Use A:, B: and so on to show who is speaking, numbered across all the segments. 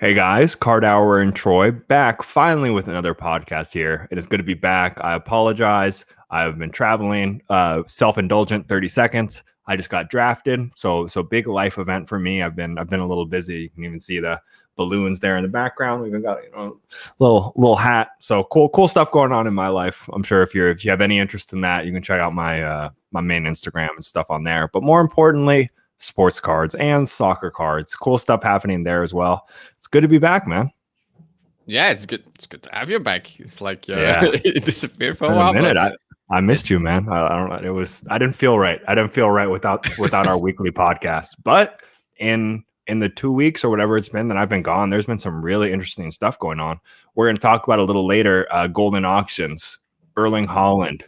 A: Hey guys, Card Hour and Troy back finally with another podcast here. It is good to be back. I apologize. I've been traveling, self-indulgent 30 seconds. I just got drafted. So big life event for me. I've been a little busy. You can even see the balloons there in the background. We even got little hat. So cool stuff going on in my life. I'm sure if you have any interest in that, you can check out my my main Instagram and stuff on there. But more importantly, sports cards and soccer cards. Cool stuff happening there as well. It's good to be back, man.
B: Yeah, it's good. It's good to have you back. It's like
A: Yeah.
B: it disappeared for a
A: In a
B: while,
A: minute.
B: but
A: I missed you, man. I don't know. I didn't feel right. I didn't feel right without our weekly podcast. But in the 2 weeks or whatever it's been that I've been gone, there's been some really interesting stuff going on. We're going to talk about a little later. Golden auctions, Erling Haaland,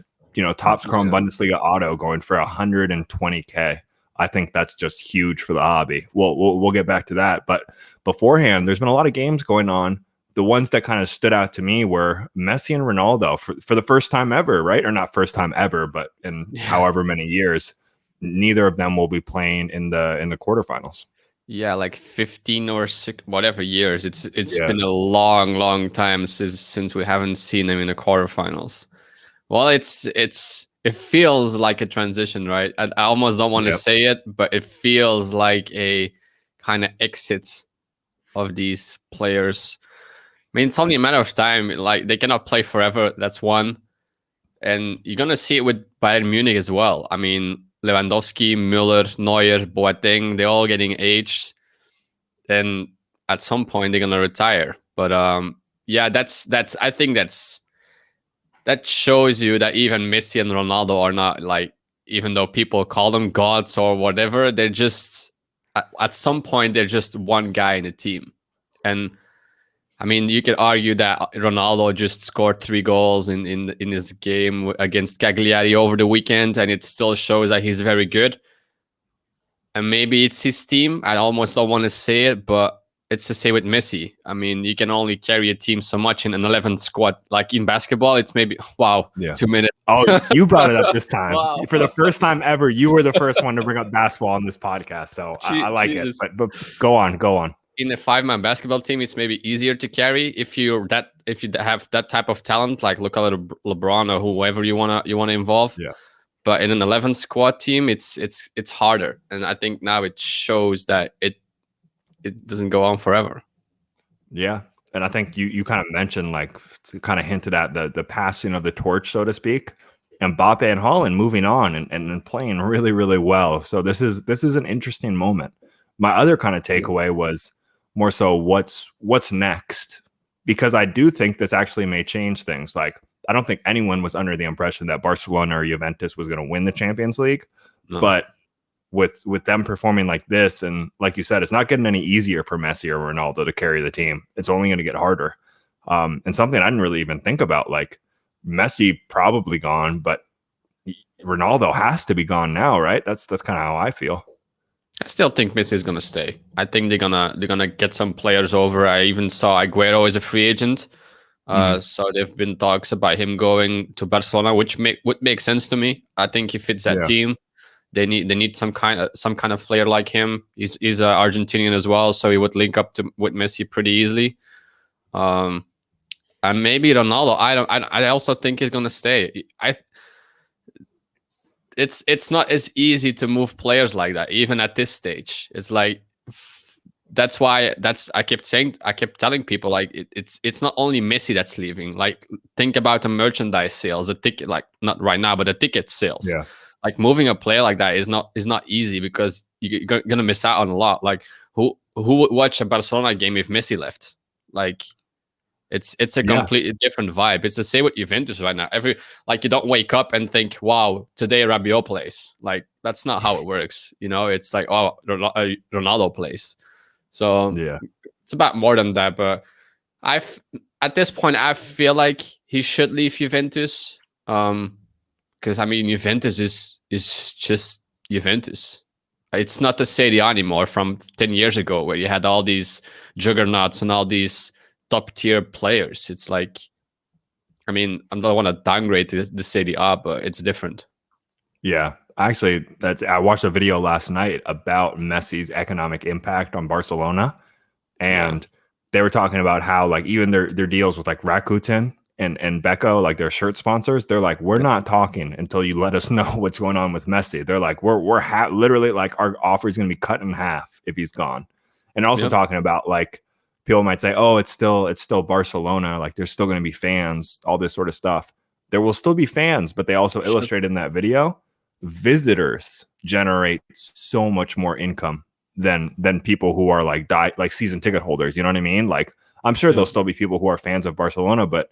A: top scorer in Bundesliga auto going for 120K. I think that's just huge for the hobby. We'll get back to that. But beforehand, there's been a lot of games going on. The ones that kind of stood out to me were Messi and Ronaldo for the first time ever, right? Or not first time ever, but in however many years, neither of them will be playing in the quarterfinals.
B: yeah, like 15 or 6 whatever years. It's been a long time since we haven't seen them in the quarterfinals. Well, it feels like a transition, right? I almost don't want to say it, but it feels like a kind of exit of these players. I mean, it's only a matter of time. Like, they cannot play forever. That's one. And you're going to see it with Bayern Munich as well. I mean, Lewandowski, Müller, Neuer, Boateng, they're all getting aged. And at some point, they're going to retire. But yeah, I think that shows you that even Messi and Ronaldo are not, like, even though people call them gods or whatever, they're just, at some point, they're just one guy in a team. And I mean, you could argue that Ronaldo just scored 3 goals in his game against Cagliari over the weekend, and it still shows that he's very good. And maybe it's his team. I almost don't want to say it, but it's the same with Messi. I mean, you can only carry a team so much in an 11 squad. Like in basketball, it's maybe 2 minutes.
A: Oh, you brought it up this time.
B: Wow.
A: For the first time ever, you were the first one to bring up basketball on this podcast. So I like
B: Jesus.
A: it. But go on.
B: In a 5-man basketball team, it's maybe easier to carry if you have that type of talent. Like, look at LeBron or whoever you wanna involve.
A: Yeah.
B: But in an 11 squad team, it's harder, and I think now it shows that it doesn't go on forever.
A: Yeah, and I think you kind of mentioned, like, kind of hinted at the passing of the torch, so to speak. And Mbappe and Holland moving on and playing really, really well. So this is an interesting moment. My other kind of takeaway was more so what's next, because I do think this actually may change things. Like, I don't think anyone was under the impression that Barcelona or Juventus was going to win the Champions League, but with them performing like this, and like you said, it's not getting any easier for Messi or Ronaldo to carry the team. It's only going to get harder. And something I didn't really even think about, like, Messi probably gone, but Ronaldo has to be gone now, right? That's kind of how I feel.
B: I still think Messi is gonna stay. I think they're gonna get some players over. I even saw Aguero is a free agent. So there've been talks about him going to Barcelona, which would make sense to me. I think he fits that team. They need some kind of player like him. He's Argentinian as well, so he would link up with Messi pretty easily. And maybe Ronaldo. I also think he's gonna stay. It's not as easy to move players like that, even at this stage. It's like, that's why I kept telling people, like, it's not only Messi that's leaving. Like, think about the merchandise sales, the ticket, like, not right now, but the ticket sales.
A: Yeah.
B: Like, moving a player like that is not easy, because you're gonna miss out on a lot. Like, who would watch a Barcelona game if Messi left? Like, it's a completely different vibe. It's the same with Juventus right now. You don't wake up and think, wow, today Rabiot plays. Like, that's not how it works. It's like, oh, Ronaldo plays. So it's about more than that. But at this point, I feel like he should leave Juventus. Because I mean, Juventus is just Juventus. It's not the Serie A anymore from 10 years ago, where you had all these juggernauts and all these top tier players. It's like, I mean, I don't want to downgrade the Serie A, but it's different.
A: Yeah, actually, I watched a video last night about Messi's economic impact on Barcelona, and they were talking about how like even their deals with like Rakuten and Beko, like their shirt sponsors, they're like, we're not talking until you let us know what's going on with Messi. They're like, we're literally like our offer is going to be cut in half if he's gone. And also talking about like people might say, oh, it's still Barcelona, like there's still going to be fans, all this sort of stuff. There will still be fans, but they also illustrated in that video, visitors generate so much more income than people who are like season ticket holders. You know what I mean? Like I'm sure there'll still be people who are fans of Barcelona, but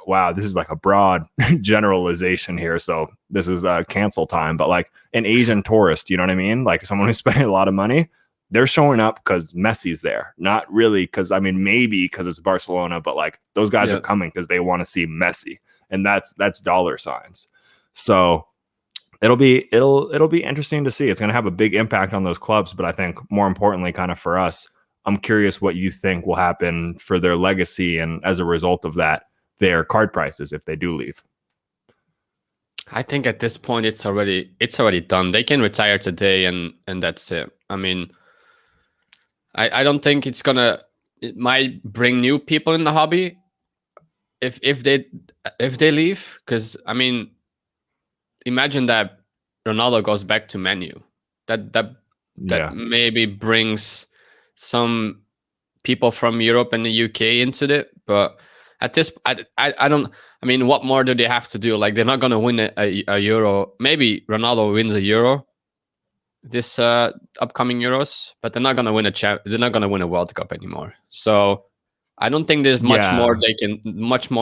A: wow, this is like a broad generalization here. So this is cancel time. But like an Asian tourist, you know what I mean? Like someone who's spending a lot of money, they're showing up because Messi's there. Not really because, I mean, maybe because it's Barcelona, but like those guys are coming because they want to see Messi. And that's dollar signs. So it'll be interesting to see. It's going to have a big impact on those clubs. But I think more importantly, kind of for us, I'm curious what you think will happen for their legacy. And as a result of that, their card prices if they do leave.
B: I think at this point it's already done. They can retire today and that's it. I mean, I don't think it might bring new people in the hobby if they leave, because I mean, imagine that Ronaldo goes back to Man U. That maybe brings some people from Europe and the UK into it, but at this, I don't. I mean, what more do they have to do? Like, they're not going to win a Euro. Maybe Ronaldo wins a Euro this upcoming Euros, but they're not going to win they're not going to win a World Cup anymore. So I don't think there's much more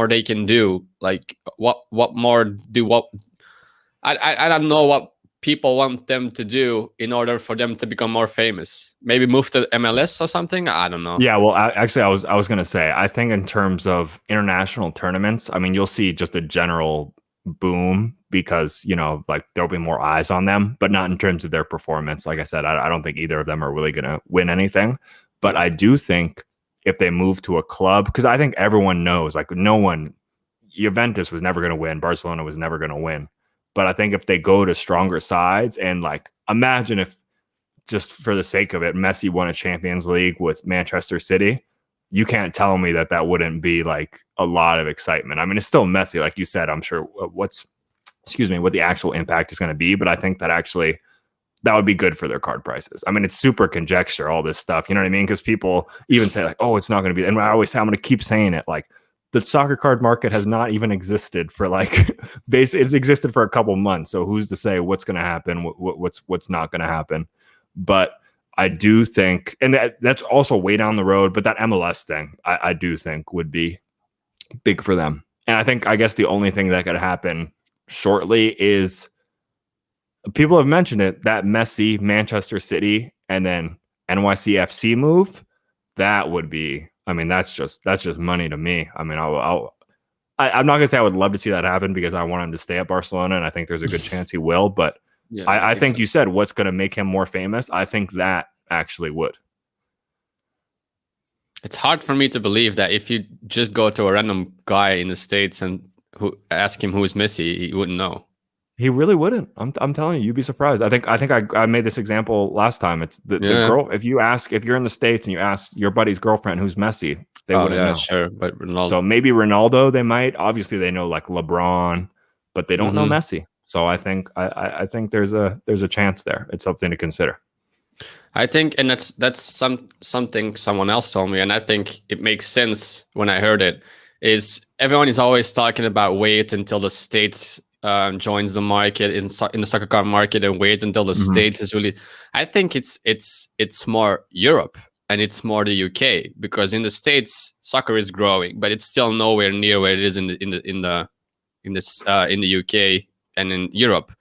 B: they can do. Like, what more do what? I don't know what people want them to do in order for them to become more famous. Maybe move to MLS or something. I don't know.
A: Yeah, well, actually, I was going to say, I think in terms of international tournaments, I mean, you'll see just a general boom because, you know, like there'll be more eyes on them, but not in terms of their performance. Like I said, I don't think either of them are really going to win anything. But I do think if they move to a club, because I think everyone knows, like Juventus was never going to win. Barcelona was never going to win. But I think if they go to stronger sides and like, imagine if, just for the sake of it, Messi won a Champions League with Manchester City, you can't tell me that wouldn't be like a lot of excitement. I mean, it's still Messi, like you said. I'm sure what the actual impact is going to be, but I think that actually that would be good for their card prices. I mean, it's super conjecture, all this stuff. You know what I mean? Because people even say like, oh, it's not going to be. And I always say, I'm going to keep saying it, like, the soccer card market has not even existed for like it's existed for a couple months. So who's to say what's going to happen, what's not going to happen? But I do think, and that's also way down the road, but that MLS thing, I do think would be big for them. And I guess the only thing that could happen shortly is, people have mentioned it, that Messi, Manchester City, and then NYCFC move. That would be, I mean, that's just money to me. I mean, I'm not going to say I would love to see that happen because I want him to stay at Barcelona, and I think there's a good chance he will. But I think so. You said what's going to make him more famous. I think that actually would.
B: It's hard for me to believe that if you just go to a random guy in the States and ask him who is Messi, he wouldn't know.
A: He really wouldn't. I'm telling you, you'd be surprised. I think I made this example last time. It's the girl. If you're in the States and you ask your buddy's girlfriend who's Messi, they wouldn't know.
B: Sure, but Ronaldo.
A: So maybe Ronaldo, they might. Obviously, they know like LeBron, but they don't know Messi. So I think there's a chance there. It's something to consider.
B: I think, and that's something someone else told me, and I think it makes sense when I heard it. Is everyone is always talking about wait until the States joins the market in the soccer card market and wait until the States is really. I think it's more Europe and it's more the UK, because in the States soccer is growing, but it's still nowhere near where it is in the UK and in Europe.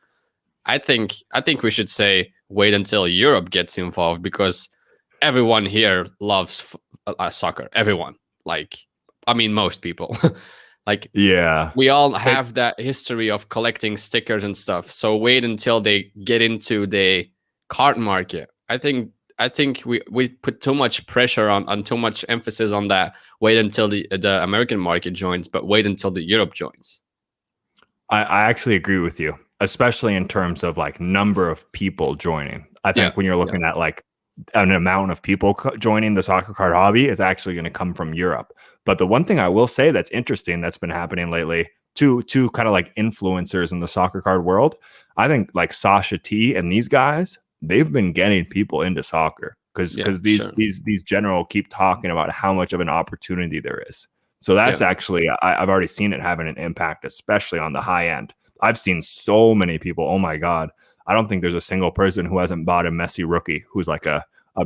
B: I think we should say wait until Europe gets involved, because everyone here loves soccer. Everyone, like, I mean, most people. Like, yeah, we all have that history of collecting stickers and stuff. So wait until they get into the card market. I think we put too much pressure on too much emphasis on that. Wait until the American market joins, but wait until the Europe joins.
A: I actually agree with you, especially in terms of like number of people joining. I think when you're looking at like an amount of people joining the soccer card hobby is actually going to come from Europe. But the one thing I will say that's interesting that's been happening lately, two kind of like influencers in the soccer card world, I think like Sasha T and these guys, they've been getting people into soccer
B: Yeah,
A: because
B: sure.
A: these general keep talking about how much of an opportunity there is. So that's
B: Yeah.
A: actually I've already seen it having an impact, especially on the high end. I've seen so many people. Oh my god, I don't think there's a single person who hasn't bought a Messi rookie who's like a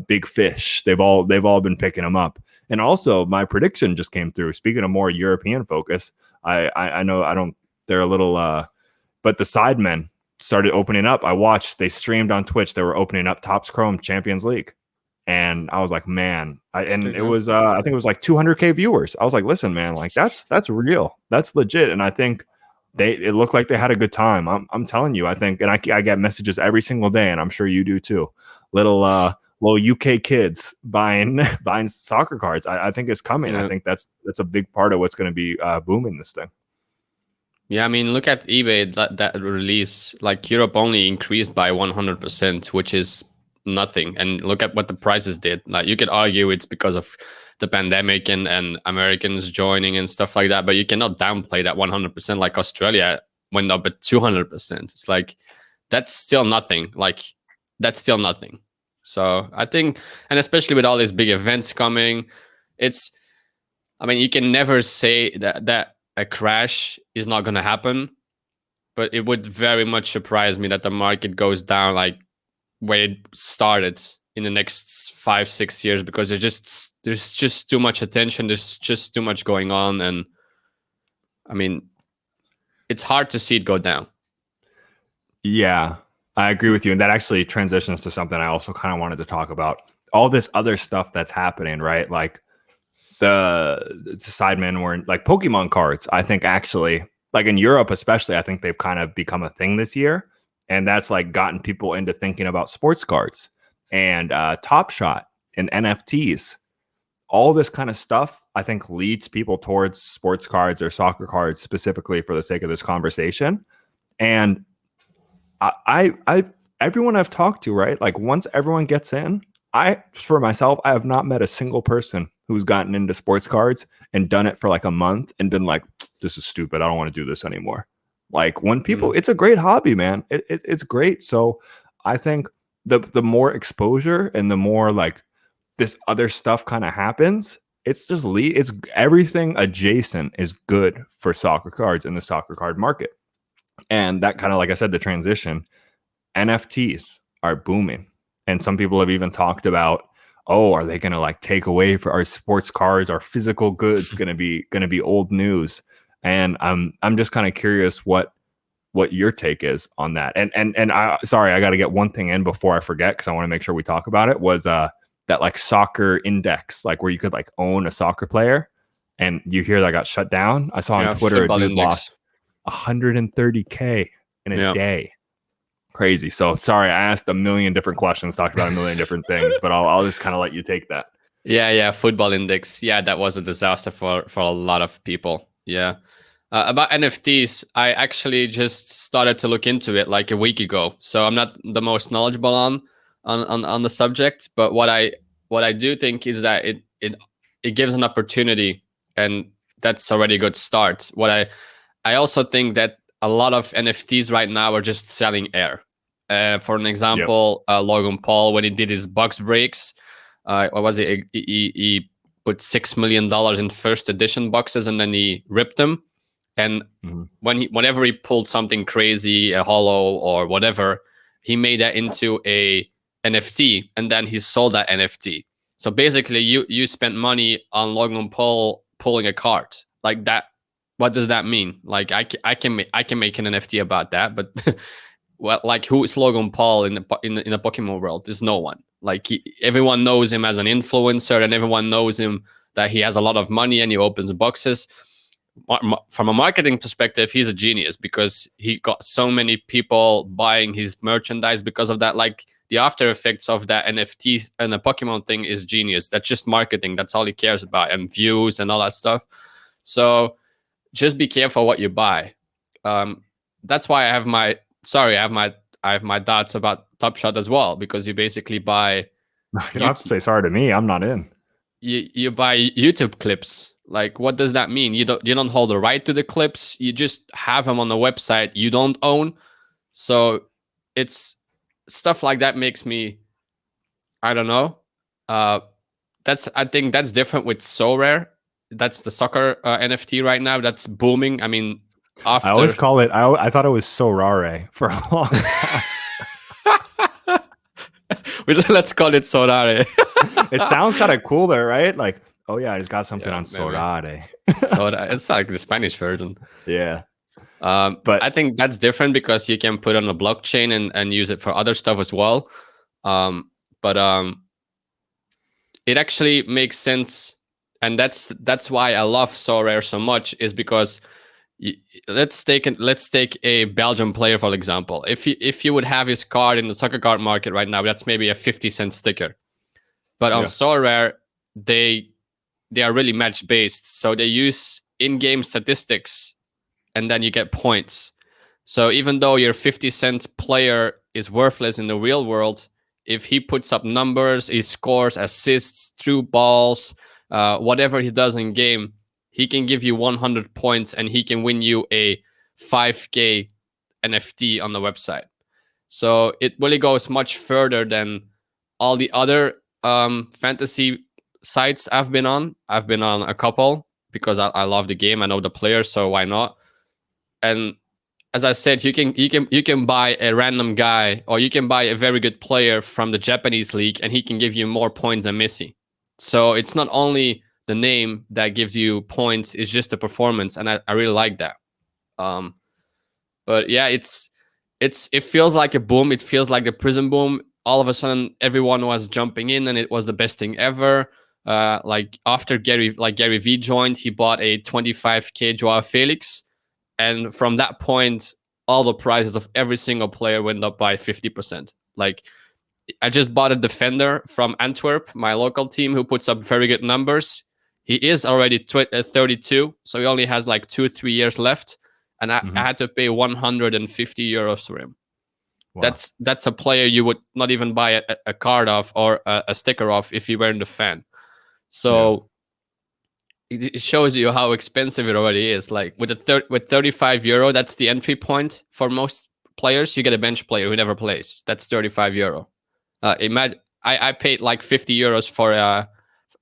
A: big fish. They've all been picking him up. And also, my prediction just came through. Speaking of more European focus, I know I don't. They're a little, but the Sidemen started opening up. I watched. They streamed on Twitch. They were opening up Topps Chrome Champions League, and I was like, man. And it was, I think it was like 200K viewers. I was like, listen, man, like that's real. That's legit. And I think it looked like they had a good time. I'm telling you, I think, and I get messages every single day, and I'm sure you do too. Little UK kids buying soccer cards. I think it's coming.
B: Yeah.
A: I think that's a big part of what's going to be booming this thing.
B: Yeah, I mean, look at eBay, that release. Like Europe only increased by 100%, which is nothing. And look at what the prices did. Like you could argue it's because of the pandemic and Americans joining and stuff like that, but you cannot downplay that 100%. Like Australia went up at 200%. It's like that's still nothing. Like that's still nothing. So I think, and especially with all these big events coming, it's, I mean, you can never say that a crash is not going to happen, but it would very much surprise me that the market goes down like where it started in the next 5-6 years, because there's just too much attention, there's just too much going on, and I mean, it's hard to see it go down.
A: Yeah, I agree with you, and that actually transitions to something I also kind of wanted to talk about. All this other stuff that's happening, right? Like the Sidemen were like Pokemon cards. I think actually, like in Europe especially, I think they've kind of become a thing this year, and that's like gotten people into thinking about sports cards and Top Shot and NFTs. All this kind of stuff, I think, leads people towards sports cards or soccer cards specifically for the sake of this conversation. And I everyone I've talked to, right? Like once everyone gets in, for myself, I have not met a single person who's gotten into sports cards and done it for like a month and been like, this is stupid. I don't want to do this anymore. Like when people, it's a great hobby, man. It's great. So I think the more exposure and the more like this other stuff kind of happens, it's everything adjacent is good for soccer cards in the soccer card market. And that kind of, like I said, the transition, NFTs are booming. And some people have even talked about, oh, are they going to like take away for our sports cards, our physical goods going to be old news? And I'm just kind of curious what your take is on that. And sorry, I got to get one thing in before I forget, because I want to make sure we talk about it, was that like soccer index, like where you could like own a soccer player, and you hear that got shut down. I saw on Twitter a dude lost 130K in a day. Crazy. So sorry, I asked a million different questions, talked about a million different things, but I'll just kind of let you take that.
B: Yeah, football index. Yeah, that was a disaster for a lot of people. Yeah. About NFTs, I actually just started to look into it like a week ago. So I'm not the most knowledgeable on the subject, but what I do think is that it gives an opportunity, and that's already a good start. I also think that a lot of NFTs right now are just selling air. For an example, Logan Paul, when he did his box breaks, what was it? He put $6 million in first edition boxes, and then he ripped them. And whenever he pulled something crazy, a hollow or whatever, he made that into a NFT, and then he sold that NFT. So basically, you spent money on Logan Paul pulling a card like that. What does that mean? Like I can make an NFT about that, but well, like who is Logan Paul in the Pokemon world? There's no one. Like everyone knows him as an influencer, and everyone knows him that he has a lot of money and he opens boxes. From a marketing perspective, he's a genius because he got so many people buying his merchandise because of that. Like the after effects of that NFT and the Pokemon thing is genius. That's just marketing. That's all he cares about, and views and all that stuff. So just be careful what you buy. That's why I have my thoughts about Top Shot as well, because you basically buy
A: You don't have to say sorry to me. I'm not in.
B: You buy YouTube clips. Like, what does that mean? You don't hold the right to the clips. You just have them on the website you don't own. So it's stuff like that makes me, I don't know. I think that's different with Sorare. That's the soccer NFT right now. That's booming. I mean,
A: I always
B: after
A: call it. I thought it was Sorare for a long time.
B: let's call it Sorare.
A: It sounds kind of cooler, right? Like, oh yeah, he's got something
B: Yeah,
A: on
B: maybe.
A: Sorare.
B: It's like the Spanish version.
A: Yeah.
B: But I think that's different because you can put on a blockchain and use it for other stuff as well. But it actually makes sense, and that's why I love Sorare so much, is because let's take a Belgian player for example. If you would have his card in the soccer card market right now, that's maybe a 50-cent sticker. But on Sorare, they are really match based, so they use in-game statistics, and then you get points. So even though your 50-cent player is worthless in the real world, if he puts up numbers, he scores assists, through balls, whatever he does in game, he can give you 100 points and he can win you a 5K NFT on the website. So it really goes much further than all the other fantasy sites I've been on. I've been on a couple because I love the game. I know the players, so why not? And as I said, you can buy a random guy, or you can buy a very good player from the Japanese league, and he can give you more points than Messi. So it's not only the name that gives you points; it's just the performance, and I really like that. But yeah, it feels like a boom. It feels like the prison boom. All of a sudden, everyone was jumping in, and it was the best thing ever. Like after Gary V joined, he bought a 25K Joao Felix. And from that point, all the prices of every single player went up by 50%. Like, I just bought a defender from Antwerp, my local team, who puts up very good numbers. He is already 32, so he only has like 2-3 years left. And I had to pay 150 euros for him. Wow. That's a player you would not even buy a card of or a sticker of if you weren't a fan. So it shows you how expensive it already is. Like with 35 euro, that's the entry point for most players. You get a bench player who never plays. That's 35 euro. Imagine I paid like 50 euros for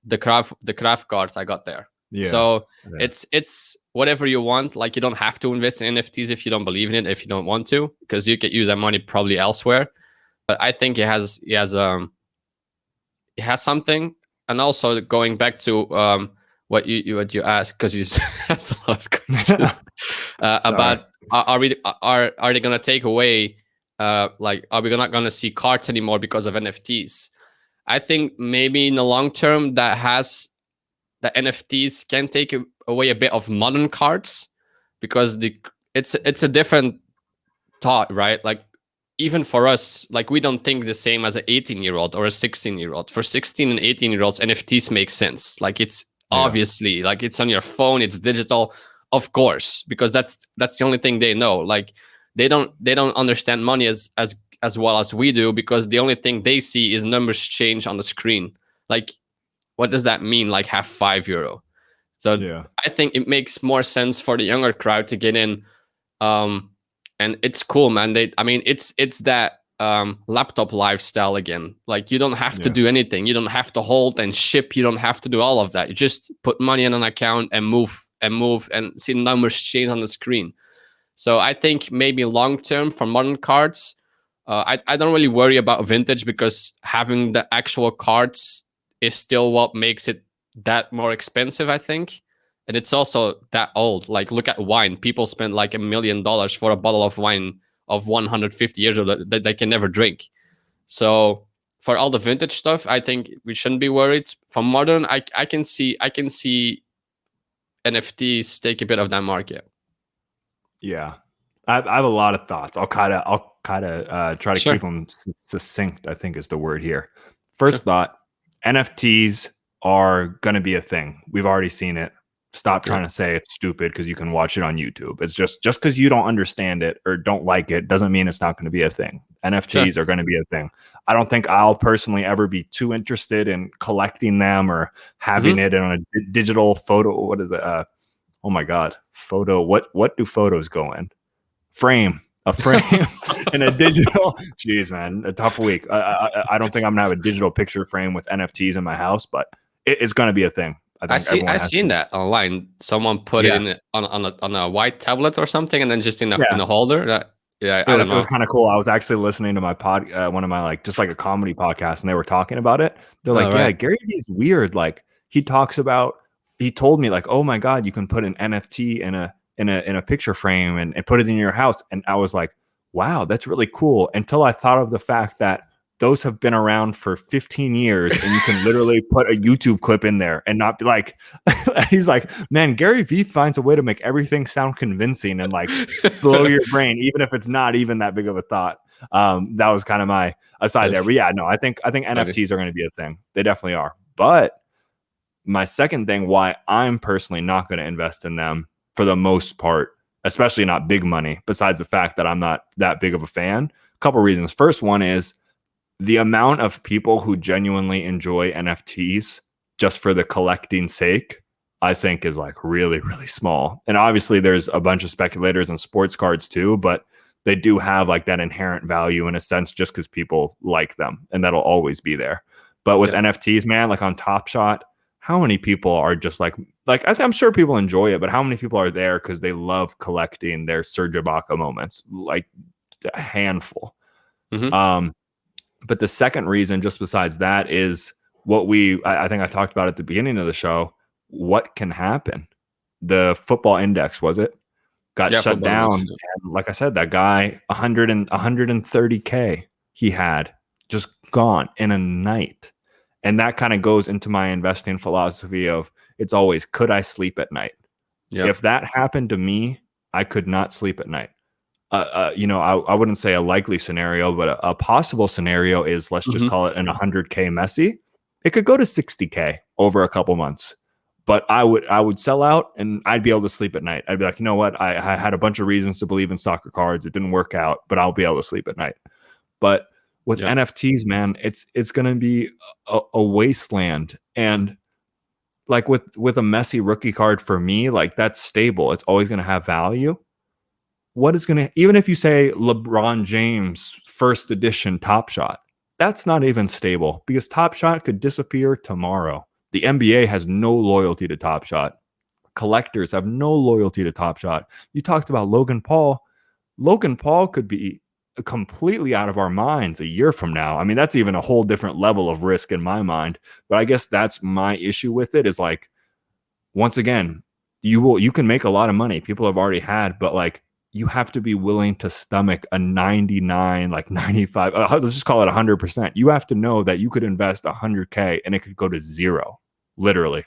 B: the craft cards I got there. Yeah. So it's whatever you want. Like, you don't have to invest in NFTs if you don't believe in it, if you don't want to, because you could use that money probably elsewhere. But I think it has something. And also going back to what you asked, because you asked a lot of questions about are they going to take away like, are we not going to see cards anymore because of NFTs? I think maybe in the long term the NFTs can take away a bit of modern cards, because it's a different thought, right? Like, even for us, like, we don't think the same as an 18-year-old or a 16-year-old. For 16 and 18-year-olds, NFTs make sense. Like, it's obviously, like, it's on your phone, it's digital, of course, because that's the only thing they know. Like, they don't understand money as well as we do, because the only thing they see is numbers change on the screen. Like, what does that mean? Like, have 5 euro. So I think it makes more sense for the younger crowd to get in. And it's cool, man. It's that laptop lifestyle again. Like, you don't have to do anything. You don't have to hold and ship. You don't have to do all of that. You just put money in an account and move and see numbers change on the screen. So I think maybe long term for modern cards, I don't really worry about vintage, because having the actual cards is still what makes it that more expensive, I think. And it's also that old. Like, look at wine. People spend like $1 million for a bottle of wine of 150 years old that they can never drink. So for all the vintage stuff, I think we shouldn't be worried. For modern, I can see NFTs take a bit of that market.
A: Yeah, I have a lot of thoughts. I'll kind of try to keep them succinct, I think is the word here. First thought, NFTs are going to be a thing. We've already seen it. Stop trying to say it's stupid because you can watch it on YouTube. It's just because you don't understand it or don't like it doesn't mean it's not going to be a thing. NFTs are going to be a thing. I don't think I'll personally ever be too interested in collecting them or having it on a digital photo. What is it? Oh my God, photo. What do photos go in? Frame. A frame and a digital. Jeez, man, a tough week. I don't think I'm gonna have a digital picture frame with NFTs in my house, but it's gonna be a thing. I think
B: I seen that online. Someone put it in on a white tablet or something, and then just in a holder. I don't know.
A: It was kind of cool. I was actually listening to my one of my just like a comedy podcast, and they were talking about it. They're like, yeah, Gary Vee's weird. Like he told me like, oh my God, you can put an NFT in a picture frame and put it in your house. And I was like, wow, that's really cool. Until I thought of the fact that those have been around for 15 years and you can literally put a YouTube clip in there and not be like, he's like, man, Gary Vee finds a way to make everything sound convincing and like blow your brain, even if it's not even that big of a thought. That was kind of my aside there. But yeah, no, I think NFTs are going to be a thing. They definitely are. But my second thing why I'm personally not going to invest in them for the most part, especially not big money, besides the fact that I'm not that big of a fan, a couple reasons. First one is the amount of people who genuinely enjoy NFTs just for the collecting sake, I think is like really, really small. And obviously there's a bunch of speculators on sports cards too, but they do have like that inherent value in a sense just because people like them and that'll always be there. But with NFTs, man, like on Top Shot, how many people are just like I'm sure people enjoy it, but how many people are there because they love collecting their Serge Ibaka moments? Like a handful. But the second reason, just besides that, is what I think I talked about at the beginning of the show. What can happen? The football index, was it? Got shut down. And like I said, that guy, 130K he had just gone in a night. And that kind of goes into my investing philosophy of it's always, could I sleep at night? If that happened to me, I could not sleep at night. I wouldn't say a likely scenario, but a possible scenario is, let's just call it an 100K Messi. It could go to 60K over a couple months, but I would sell out and I'd be able to sleep at night. I'd be like, you know what? I had a bunch of reasons to believe in soccer cards. It didn't work out, but I'll be able to sleep at night. But with NFTs, man, it's going to be a wasteland. And like with a Messi rookie card for me, like that's stable. It's always going to have value. What is going to, even if you say LeBron James first edition Top Shot, that's not even stable because Top Shot could disappear tomorrow. The NBA has no loyalty to Top Shot. Collectors have no loyalty to Top Shot. You talked about Logan Paul. Logan Paul could be completely out of our minds a year from now. I mean, that's even a whole different level of risk in my mind. But I guess that's my issue with it is like, once again, you can make a lot of money. People have already had, but like, you have to be willing to stomach a 99, like 95, let's just call it 100%. You have to know that you could invest 100K and it could go to zero, literally.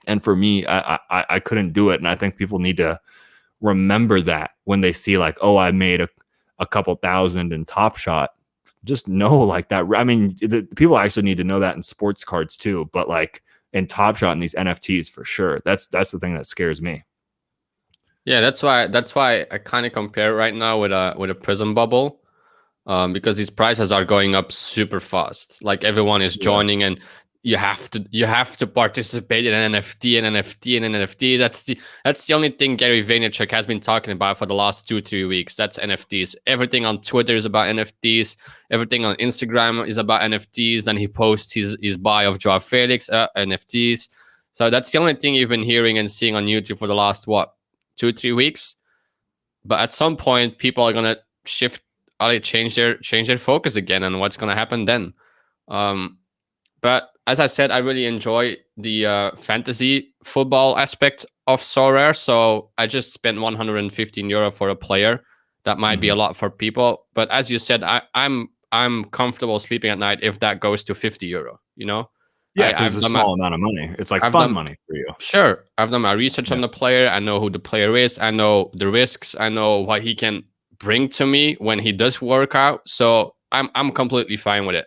A: And for me, I couldn't do it. And I think people need to remember that when they see like, oh, I made a couple thousand in Top Shot. Just know like that. I mean, the people actually need to know that in sports cards too, but like in Top Shot and these NFTs for sure. That's the thing that scares me.
B: Yeah, that's why I kind of compare right now with a Prism bubble, because these prices are going up super fast. Like everyone is joining, and you have to participate in an NFT and NFT and an NFT. That's the only thing Gary Vaynerchuk has been talking about for the last 2-3 weeks. That's NFTs. Everything on Twitter is about NFTs. Everything on Instagram is about NFTs. And he posts his buy of Joao Felix NFTs. So that's the only thing you've been hearing and seeing on YouTube for the last 2-3 weeks. But at some point, people are gonna shift, change their focus again, and what's gonna happen then? But as I said, I really enjoy the fantasy football aspect of Sorare. So I just spent €115 for a player. That might be a lot for people, but as you said, I'm comfortable sleeping at night if that goes to €50. You know.
A: Yeah, because it's a small amount of money. It's like fun money for you.
B: Sure. I've done my research on the player. I know who the player is. I know the risks. I know what he can bring to me when he does work out. So I'm completely fine with it.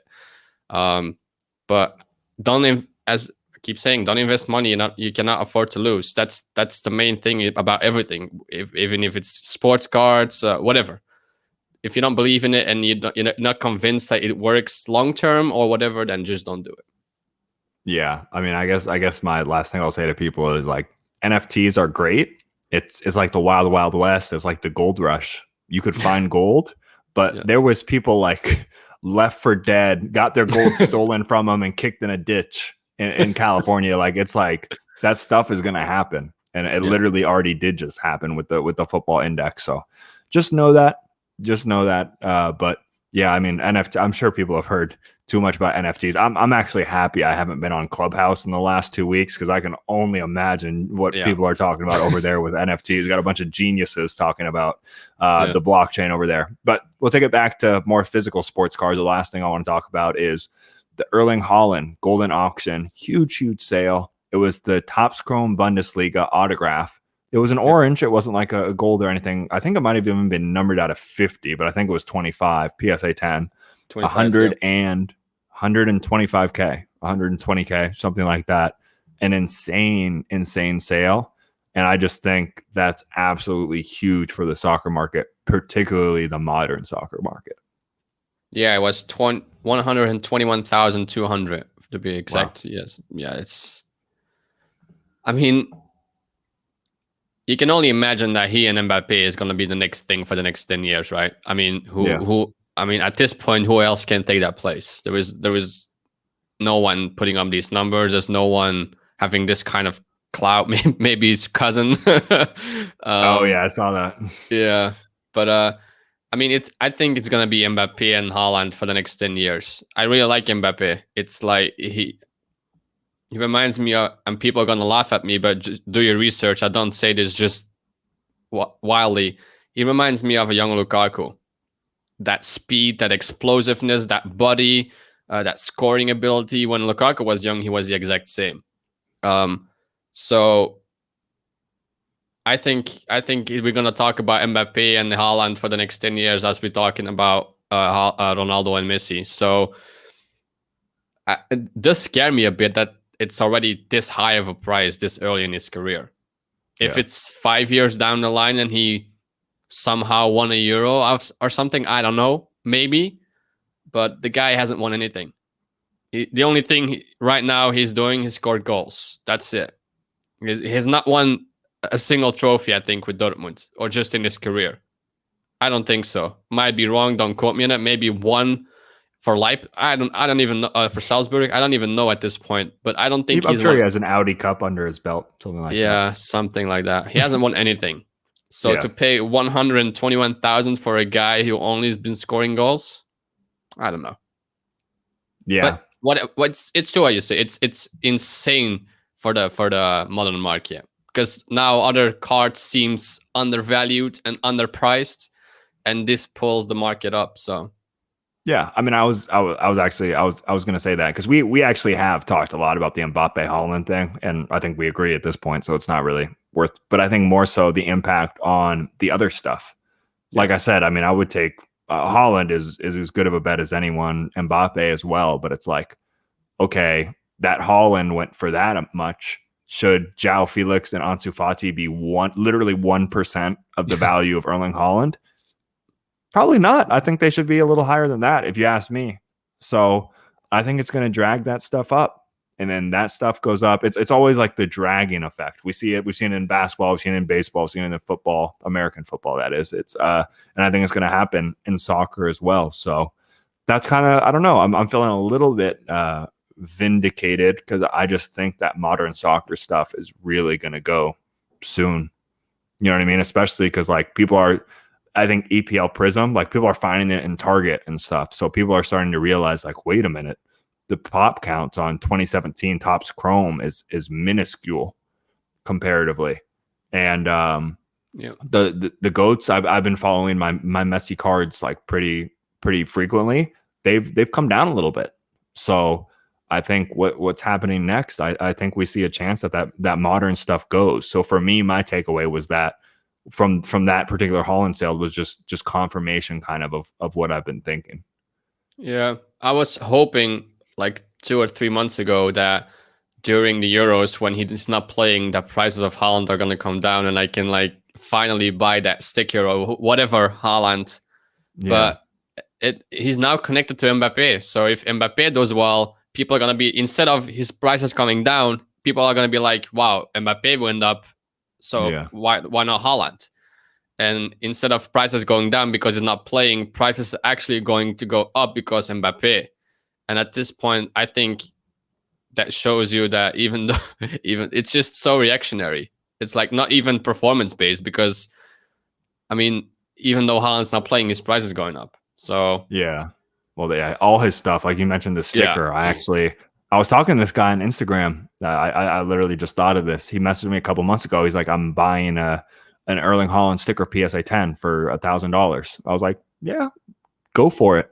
B: But don't, as keep saying, don't invest money. You cannot afford to lose. That's the main thing about everything. Even if it's sports cards, whatever. If you don't believe in it and you're not convinced that it works long term or whatever, then just don't do it.
A: Yeah, I mean, I guess my last thing I'll say to people is like NFTs are great. It's like the wild wild west. It's like the gold rush. You could find gold, but there was people like left for dead, got their gold stolen from them and kicked in a ditch in California. Like it's like that stuff is gonna happen, and it literally already did just happen with the football index. So just know that. But yeah, I mean NFT. I'm sure people have heard too much about NFTs. I'm actually happy I haven't been on Clubhouse in the last 2 weeks because I can only imagine what people are talking about over there with NFTs. Got a bunch of geniuses talking about the blockchain over there. But we'll take it back to more physical sports cars. The last thing I want to talk about is the Erling Haaland Golden Auction. Huge sale. It was the Topps Chrome Bundesliga autograph. It was an orange. It wasn't like a gold or anything. I think it might have even been numbered out of 50, but I think it was 25, PSA 10. 100 and 125K, 120K, something like that. An insane sale. And I just think that's absolutely huge for the soccer market, particularly the modern soccer market.
B: Yeah, it was 121,200 to be exact. Wow. Yes. Yeah, it's, I mean, you can only imagine that he and Mbappe is going to be the next thing for the next 10 years, right? I mean, I mean, at this point, who else can take that place? There is no one putting up these numbers. There's no one having this kind of clout. Maybe his cousin.
A: Oh yeah, I saw that.
B: Yeah, but I mean, I think it's gonna be Mbappe and Haaland for the next 10 years. I really like Mbappe. It's like he reminds me of, and people are gonna laugh at me, but just do your research. I don't say this just wildly. He reminds me of a young Lukaku. That speed, that explosiveness, that body, that scoring ability. When Lukaku was young, he was the exact same. So I think we're gonna talk about Mbappe and Haaland for the next 10 years as we're talking about Ronaldo and Messi. So it does scare me a bit that it's already this high of a price this early in his career. If it's 5 years down the line and he somehow won a Euro or something, I don't know, maybe, but the guy hasn't won anything. The only thing right now he's doing is scored goals. That's it. He has not won a single trophy, I think, with Dortmund or just in his career. I don't think so. Might be wrong. Don't quote me on it. Maybe one for Leipzig. I don't even know for Salzburg. I don't even know at this point. But I don't think
A: I'm sure he has an Audi Cup under his belt, something like that.
B: Yeah, something like that. He hasn't won anything. So to pay 121,000 for a guy who only has been scoring goals, I don't know.
A: Yeah,
B: but it's true what you say. It's insane for the modern market because now other cards seems undervalued and underpriced, and this pulls the market up. So
A: yeah, I mean, I was going to say that because we actually have talked a lot about the Mbappe Haaland thing, and I think we agree at this point. So it's not really worth, but I think more so the impact on the other stuff. Like I said, I mean, I would take Haaland is as good of a bet as anyone, Mbappe as well. But it's like, okay, that Haaland went for that much. Should João Felix and Ansu Fati be literally 1% of the value of Erling Haaland? Probably not. I think they should be a little higher than that, if you ask me. So I think it's going to drag that stuff up. And then that stuff goes up. It's always like the dragging effect. We see it. We've seen it in basketball. We've seen it in baseball. We've seen it in football, American football, that is. And I think it's going to happen in soccer as well. So that's kind of, I don't know. I'm feeling a little bit vindicated because I just think that modern soccer stuff is really going to go soon. You know what I mean? Especially because like people are, I think EPL Prism, like people are finding it in Target and stuff. So people are starting to realize like, wait a minute, the pop counts on 2017 Topps Chrome is minuscule comparatively. And the GOATs, I've been following my Messi cards like pretty frequently. They've come down a little bit. So I think what's happening next, I think we see a chance that modern stuff goes. So for me, my takeaway was that from that particular Holland sale was just confirmation kind of what I've been thinking.
B: Yeah, I was hoping like 2 or 3 months ago that during the Euros when he's not playing, the prices of Haaland are gonna come down, and I can like finally buy that sticker or whatever Haaland.
A: Yeah.
B: But he's now connected to Mbappe. So if Mbappe does well, people are gonna be, instead of his prices coming down, people are gonna be like, "Wow, Mbappe went up, so
A: Yeah.
B: why not Haaland?" And instead of prices going down because he's not playing, prices are actually going to go up because Mbappe. And at this point, I think that shows you that even though even it's just so reactionary. It's like not even performance based because I mean, even though Haaland's not playing, his price is going up. So
A: Yeah. Well, yeah, all his stuff, like you mentioned the
B: yeah.
A: sticker. I was talking to this guy on Instagram. I literally just thought of this. He messaged me a couple months ago. He's like, I'm buying an Erling Haaland sticker PSA 10 for $1,000. I was like, yeah, go for it.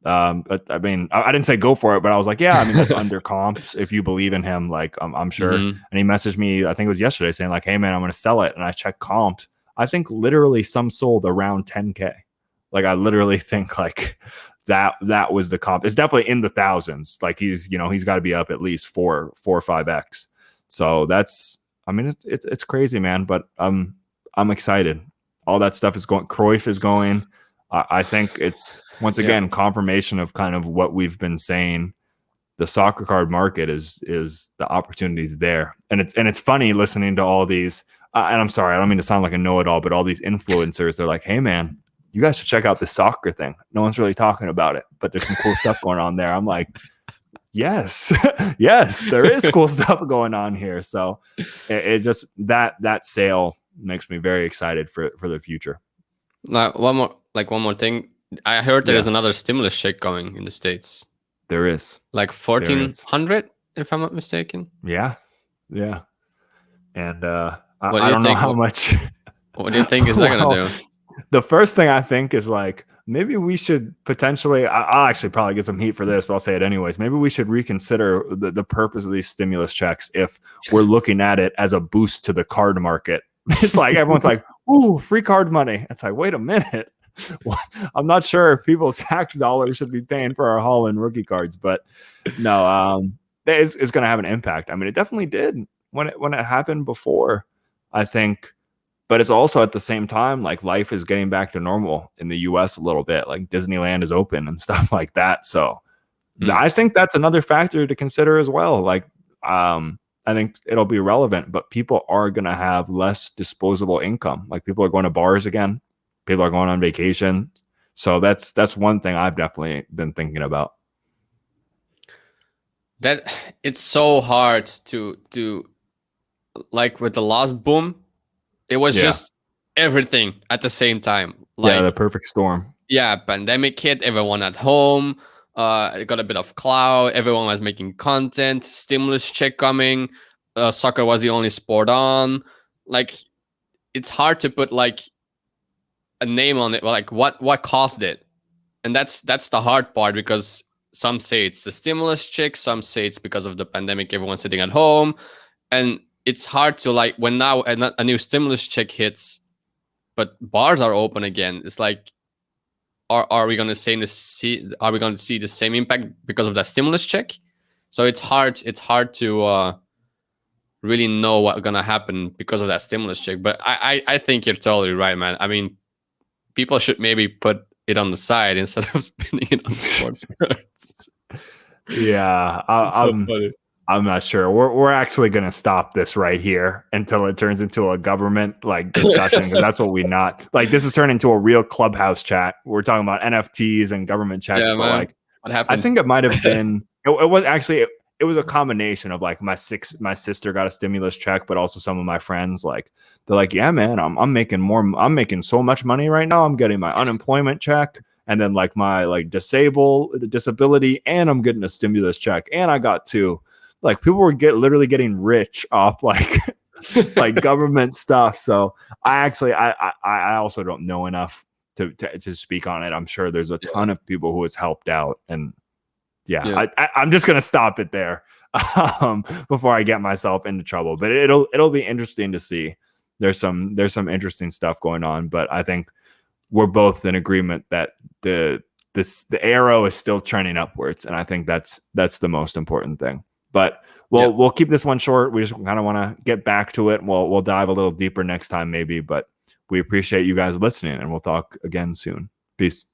A: But I mean, I didn't say go for it, but I was like, yeah, I mean, that's under comps. If you believe in him, like I'm sure.
B: Mm-hmm.
A: And he messaged me, I think it was yesterday, saying like, hey man, I'm going to sell it. And I checked comps. I think literally some sold around 10K. Like I literally think like that was the comp. It's definitely in the thousands. Like he's got to be up at least four or 5x. So that's, I mean, it's crazy, man. But I'm excited. All that stuff is going. Cruyff is going. I think it's once again confirmation of kind of what we've been saying. The soccer card market is the opportunities there, and it's funny listening to all these. And I'm sorry, I don't mean to sound like a know-it-all, but all these influencers, they're like, "Hey, man, you guys should check out the soccer thing. No one's really talking about it, but there's some cool stuff going on there." I'm like, "Yes, yes, there is cool stuff going on here." So it just that sale makes me very excited for the future.
B: Like one more thing. I heard there is another stimulus check going in the States.
A: There is
B: like 1,400, if I'm not mistaken.
A: Yeah. And I don't know how much.
B: What do you think is that gonna do?
A: The first thing I think is like maybe we should potentially. I'll actually probably get some heat for this, but I'll say it anyways. Maybe we should reconsider the purpose of these stimulus checks if we're looking at it as a boost to the card market. It's like everyone's like, "Ooh, free card money." It's like, wait a minute. I'm not sure if people's tax dollars should be paying for our Holland rookie cards, but no, it's going to have an impact. I mean, it definitely did when it happened before, I think, but it's also at the same time like life is getting back to normal in the US a little bit. Like Disneyland is open and stuff like that. So I think that's another factor to consider as well. Like, I think it'll be relevant, but people are going to have less disposable income. Like people are going to bars again. People are going on vacation. So that's one thing I've definitely been thinking about.
B: That it's so hard to like with the last boom, it was just everything at the same time. Like
A: the perfect storm.
B: Yeah, pandemic hit, everyone at home. It got a bit of cloud. Everyone was making content. Stimulus check coming. Soccer was the only sport on. Like, it's hard to put like a name on it. Like, what caused it? And that's the hard part, because some say it's the stimulus check, some say it's because of the pandemic. Everyone's sitting at home, and it's hard to like when now a new stimulus check hits, but bars are open again. It's like, are we going to see the same impact because of that stimulus check? So it's hard to really know what's going to happen because of that stimulus check. But I think you're totally right, man. I mean, people should maybe put it on the side instead of spending it on sports cards.
A: Yeah, I'm not sure. We're actually going to stop this right here until it turns into a government like discussion, because that's what we not like. This has turned into a real clubhouse chat. We're talking about NFTs and government checks, but like,
B: what happened?
A: I think it might have been. It was actually. It was a combination of like my sister got a stimulus check, but also some of my friends, like they're like, yeah, man, I'm making so much money right now. I'm getting my unemployment check, and then like my like disability, and I'm getting a stimulus check, and I got two. Like people were literally getting rich off like like government stuff. So I also don't know enough to speak on it. I'm sure there's a ton of people who it's helped out, and I'm just gonna stop it there before I get myself into trouble. But it'll be interesting to see. There's some interesting stuff going on, but I think we're both in agreement that the arrow is still trending upwards, and I think that's the most important thing. But we'll keep this one short. We just kind of want to get back to it. We'll dive a little deeper next time maybe, but we appreciate you guys listening, and we'll talk again soon. Peace.